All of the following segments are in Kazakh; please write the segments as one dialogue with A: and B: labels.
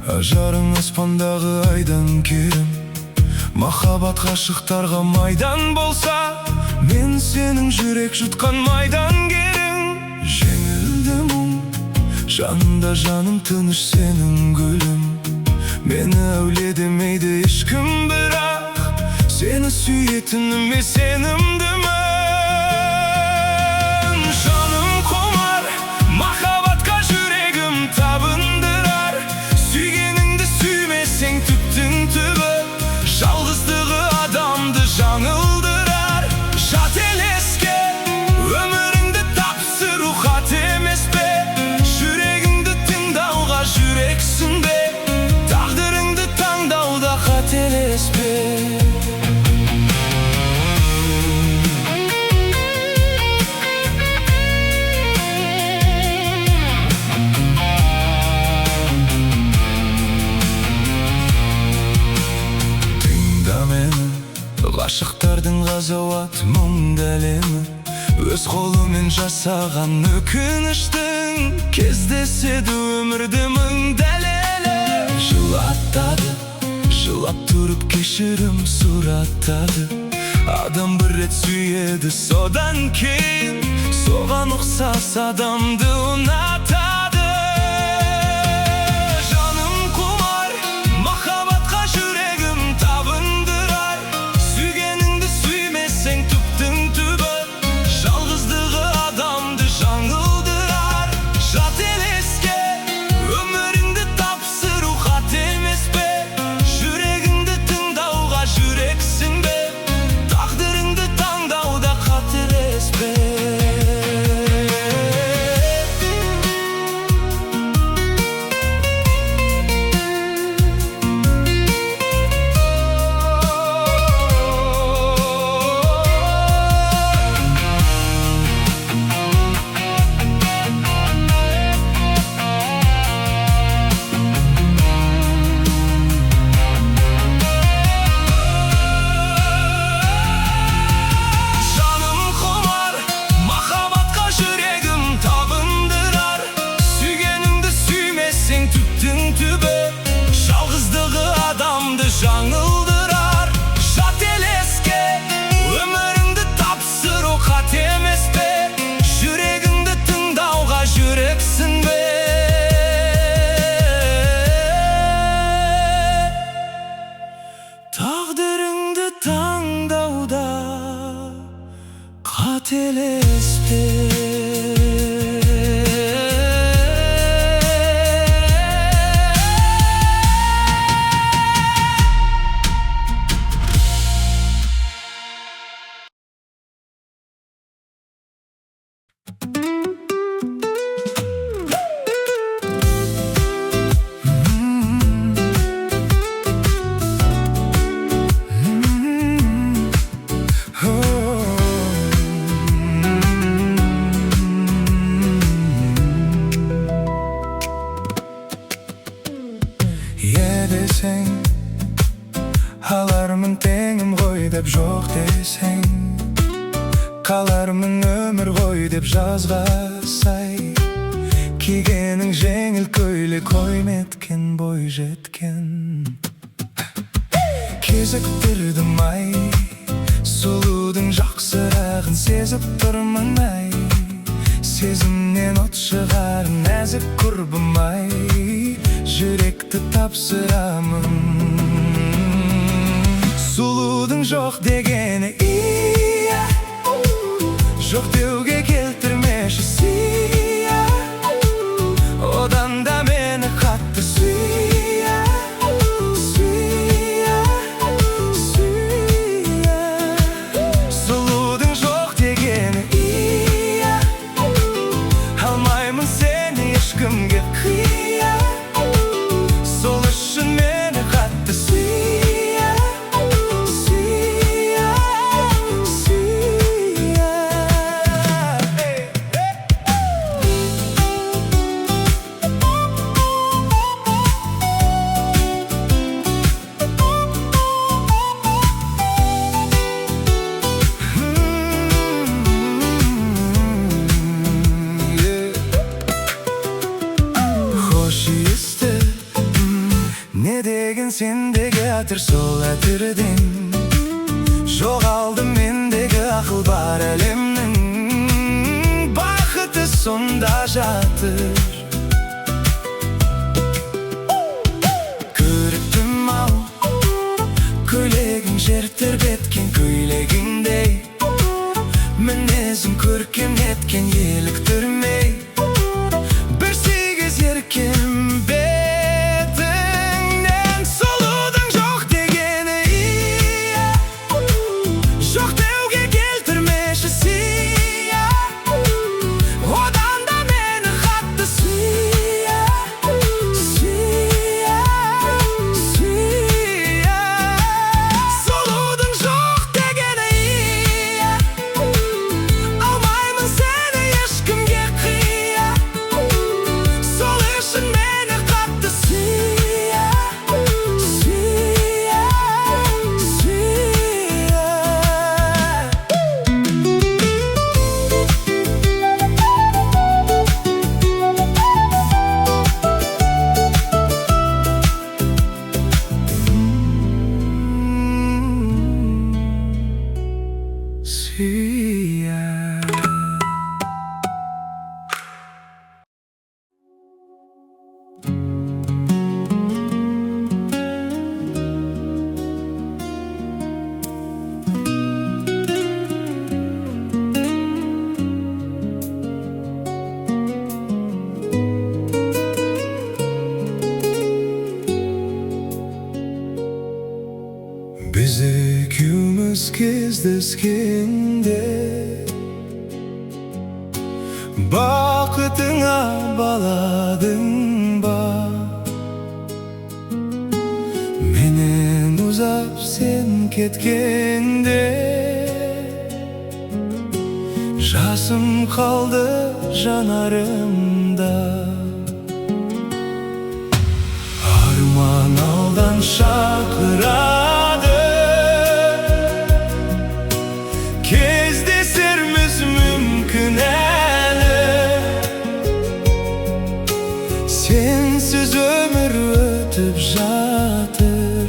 A: Ажарың аспандағы айдан керім, махаббат ғашықтарға майдан болса, мен сенің жүрек жұтқан майдангерің. Жеңілді мұң, жанында жаным тыныш сенің гүлім. Мені әулие демейді ешкім, бірақ сені сүйетініме сенімдімін. Жаным құмар, махаббатқа жүрегім табындырар. Сүйгеніңді сүймесең түптің түбі, жалғыздығы адамды жаңылдырар. Жат елеске өміріңді тапсыру хат емес пе? Жүрегіңді тыңдауға жүрексің бе? Тағдырыңды таңдауда қателес пе? Ғашықтардың ғазауат мұңды әлемі, өз қолымен жасаған өкініштің кездеседі өмірді мың дәлелі. Жылатады, жылап тұрып кешірім сұраттады. Адам бір рет сүйеді, содан кейін соған ұқсас адамды ұнатады. Жаңылдырар. Жат елеске өміріңді тапсыру хат емес пе? Жүрегіңді тыңдауға жүрексің бе? Тағдырыңды таңдауда қателес пе? Десең, алармын теңім ғой деп жоқ десең, қалармын өмір ғой деп жазға сай. Кигенің жеңіл көйлек қойметкен бой жеткен. Кезіктірдім ай, сұлудың жақсырағын сезіп тұрмын ай. Сезімнен от шығар нәзік құрбым ай, жүректі тапсырамын. Сұлудың жоқ дегені ия, жоқ деуге келтірмеші сия. Одан да мені қатты сүйя, сүйя, сүйя. Сұлудың жоқ дегені ия, алмаймын сені ешкімге қия. Сол үшін мені қатты сүйя, сүйя, сүйя. Sen sendegi atır sol atırdım. Жоғалдым мендегі ақыл бар әлемнің. Бақыты сонда жатыр. Көріктім ау, көйлегің жер тербеткен көйлегіңдей. Мінезің көркем еткен еліктірмей. Бір сегіз еркем бетіңнен. Сұлудың жоқ дегені ия, жоқ деуге келтірмеші сия. Одан да мені қатты сүйе, сүйе, сүйе. Сұлудың жоқ дегені ия, алмаймын сені ешкімге қия. Сол үшін мені қатты сүйе, сүйе, сүйе. Сүйе. Biz ikimiz кездескенде бақытыңа баладың ба? Менен ұзап сен кеткенде жасым қалды жанарымда. Арман алдан шақырады, кездесерміз мүмкін әлі. Сенсіз өмір өтіп жатыр.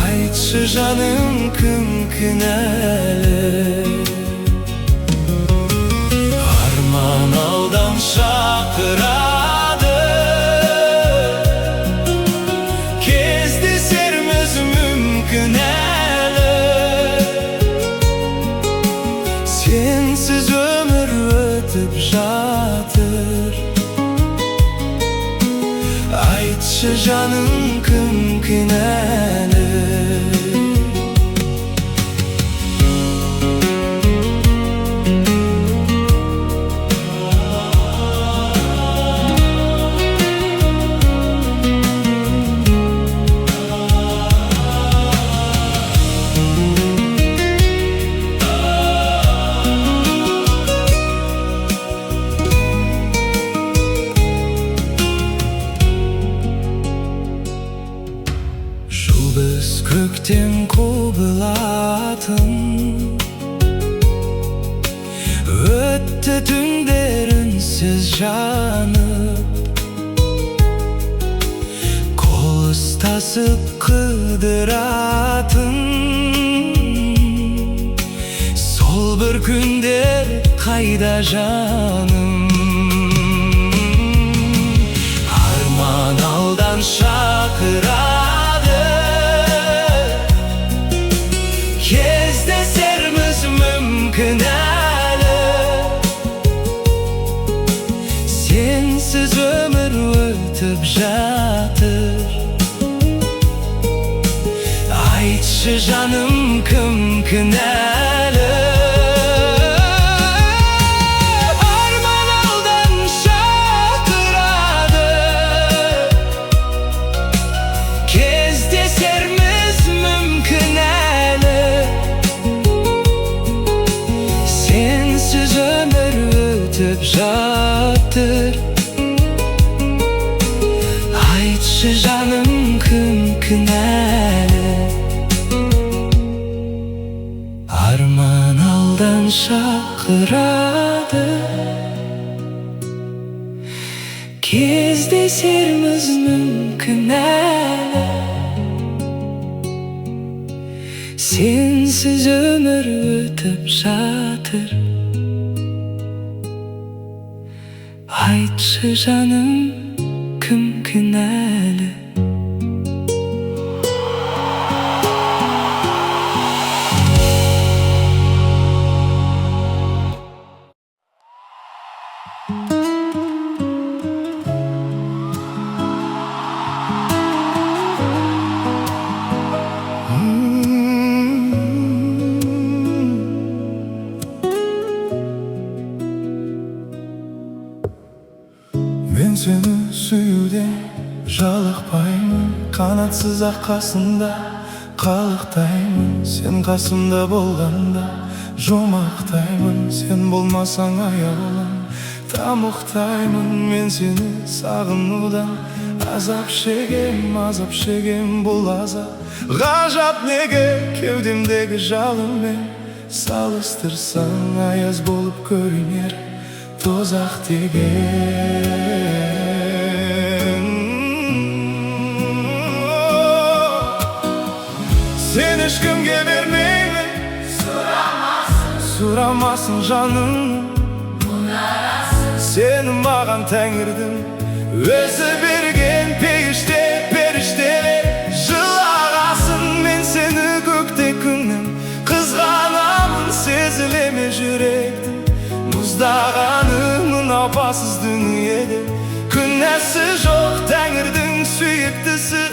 A: Айтшы жаным, кім кінәлі? Арман алдан шақырады, кездесерміз мүмкін әлі. Сенсіз өмір өтіп жатыр. Айтшы жаным, кім кінәлі? Жұлдыз көктен құбылатын, өтті түндер үнсіз жанып. Қол ұстасып қыдыратын, сол бір күндер қайда жаным? Арман алдан шақырады, кездесерміз мүмкін әлі. Сенсіз өмір өтіп жатыр. Айтшы жаным, кім кінәлі? Арман алдан шақырады, кездесерміз мүмкін әлі. Сенсіз өмір өтіп жатыр. Айтшы жаным, кім кінәлі? Арман алдан шақырады, кез кездесерміз мүмкін әлі. Сенсіз өмір өтіп жатыр. Айтшы жаным, кім кінәлі?
B: Мен сені сүюден жалықпаймын, қанатсыз ақ қасында қалықтаймын. Сен қасымда болғанда жомақтаймын, сен болмасаң аяулым тамұқтаймын. Мен сені сағынудан азап шегем, бұл азап ғажап неге? Кеудемдегі жалынмен салыстырсаң аяз болып көрінер тозақ деген. Сен ешкімге бермеймін, сұрамасын жаным. Сені маған Тәңірдің өзі берген періштелер жылағасын. Мен сені көкте күннен қызғанамын, сезілеме жүректің мұздағанымын. Апасыз дүниеде күнәсі жоқ, Тәңірдің сүйіктісі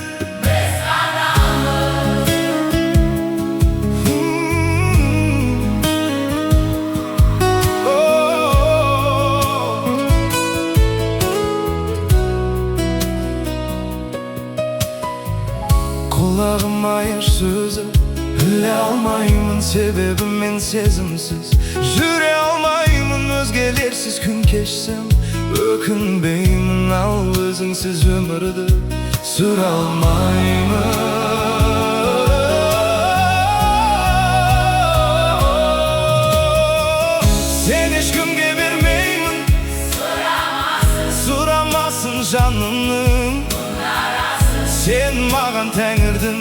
B: біз ғанамыз. Құлағым аяш сөзі біле алмаймын, себебі мен сезімсіз жүре алмаймын. Өзгелерсіз күн кешсем өкінбеймін, ал өзіңсіз өмірді сүре алмаймын. Сен ешкімге бермеймін, сұрамасын жанымның. Сен маған Тәңірдің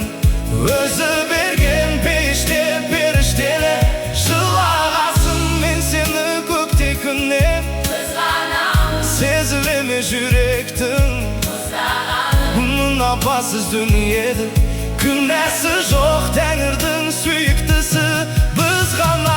B: өзі берген періштелер жылағасын. Мен сені көкте күннен қызғанамын, сезілеме жүректің мұздағанымын. Апасыз дүниеде күнәсі жоқ, Тәңірдің сүйіктісі біз ғанамыз.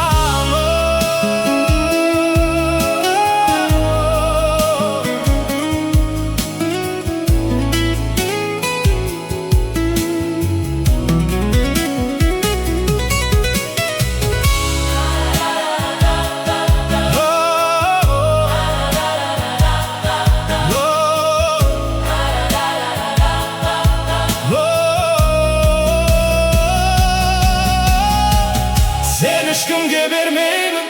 B: Sen ешкімге бермеймін,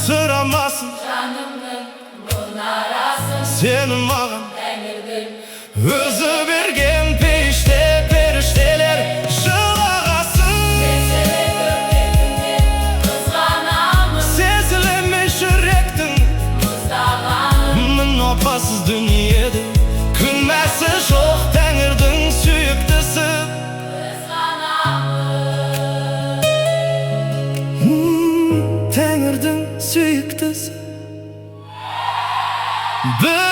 B: сұрамасын жанымның мұнарасын. Сені маған Тәңірдің өзі берген періштелер жылағасын. Мен сені көкте күннен қызғанамын, сезілеме жүректің мұздағанымын. Апасыз дүниеде күнәсі жоқ, Тәңірдің сүйіктісі біз ғанамыз. Тәңірдің сүйіктісі біз